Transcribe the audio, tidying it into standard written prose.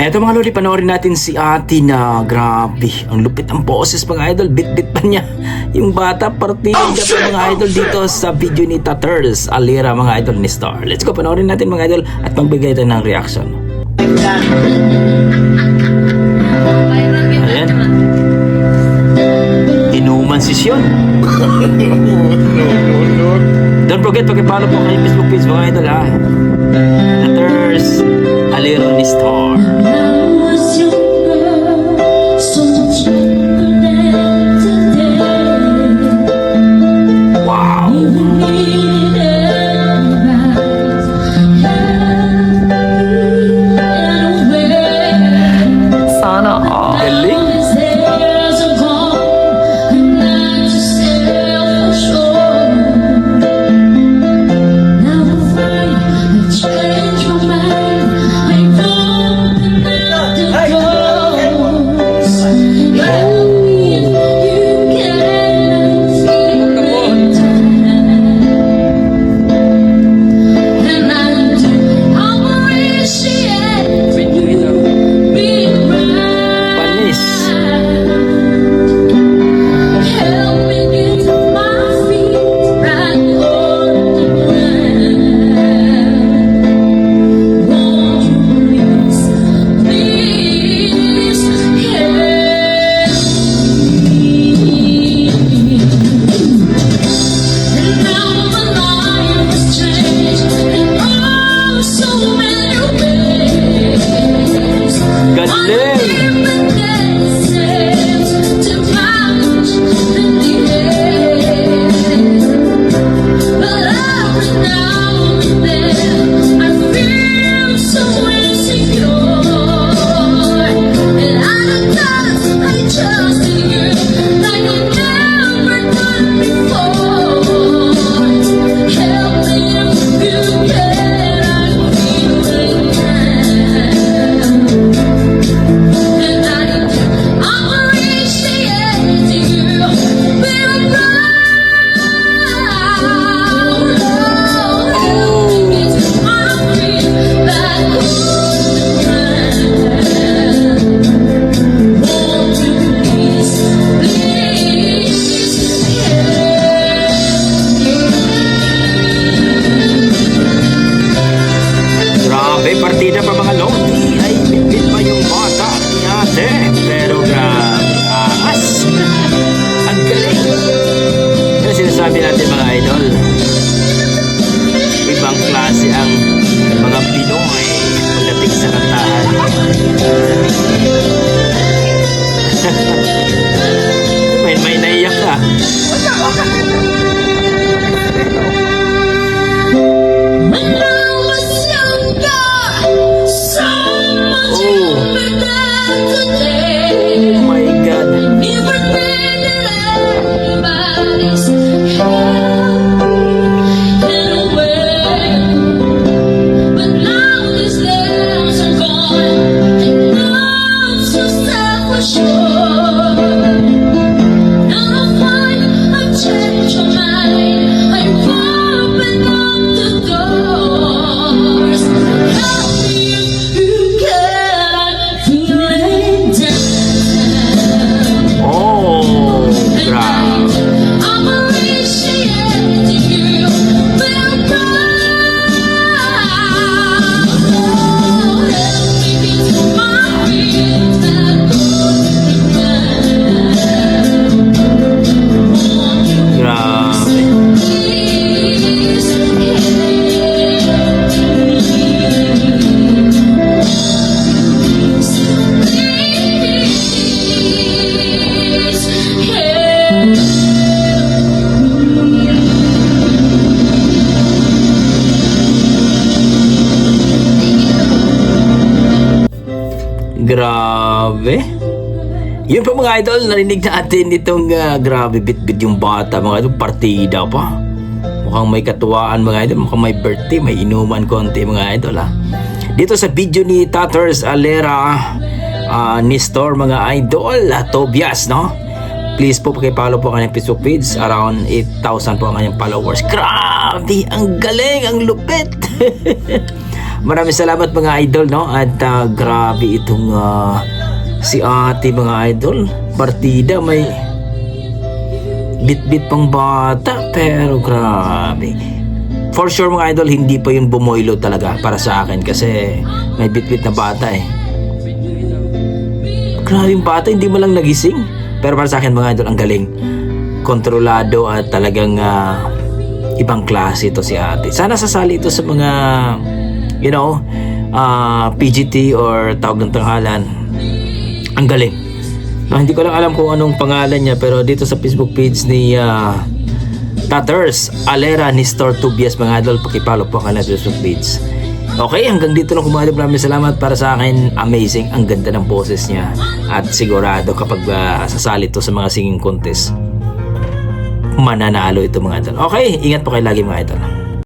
Eto mga lodi, panoorin natin si ate na grabe. Ang lupit ang boses mga idol. Bit-bit pa niya yung bata. Partida pa mga idol dito sa video ni Taters Alera mga idol ni Star. Let's go, panoorin natin mga idol at magbigay tayo ng reaction. Ayan. Inuman sisyon. Don't forget, pakipalo po kayo Facebook page mga idol ha. Taters Alera ni Star. Partida pa mga lodi ay bit pa yung bata ni ate, pero grabe angas. Ang galing. Pero sinasabi natin mga idol, ibang klase ang mga Pinoy pagdating sa kantahan. may naiyak ka. Grabe. Yun po mga idol, narinig natin itong grabe bit-bit yung bata mga idol, partida pa. Mukhang may katuwaan mga idol, mukhang may birthday, may inuman konti mga idol ha. Dito sa video ni Taters Alera ni Store mga idol, Tobias no. Please po pakipollow po kanyang Facebook page, around 8,000 po ang kanyang followers. Grabe, ang galing, ang lupit. Maraming salamat mga idol, no? At grabe itong si ate mga idol. Partida may bit-bit pang bata, pero grabe. For sure mga idol, hindi pa yun bumoilo talaga para sa akin kasi may bit-bit na bata eh. Grabe yung bata, hindi mo lang nagising. Pero para sa akin mga idol, ang galing. Kontrolado at talagang ibang klase ito si ate. Sana sasali ito sa mga, you know, PGT or tawag ng tanghalan. Ang galing. Hindi ko lang alam kung anong pangalan niya, pero dito sa Facebook page ni Taters Alera Nestor Tubias mga idol, pakipalo po ang kanilang Facebook page. Okay, hanggang dito lang mga idol. Maraming salamat para sa akin. Amazing, ang ganda ng boses niya. At sigurado kapag sasali ito sa mga singing contest, mananalo ito mga idol. Okay, ingat po kayo lagi mga idol.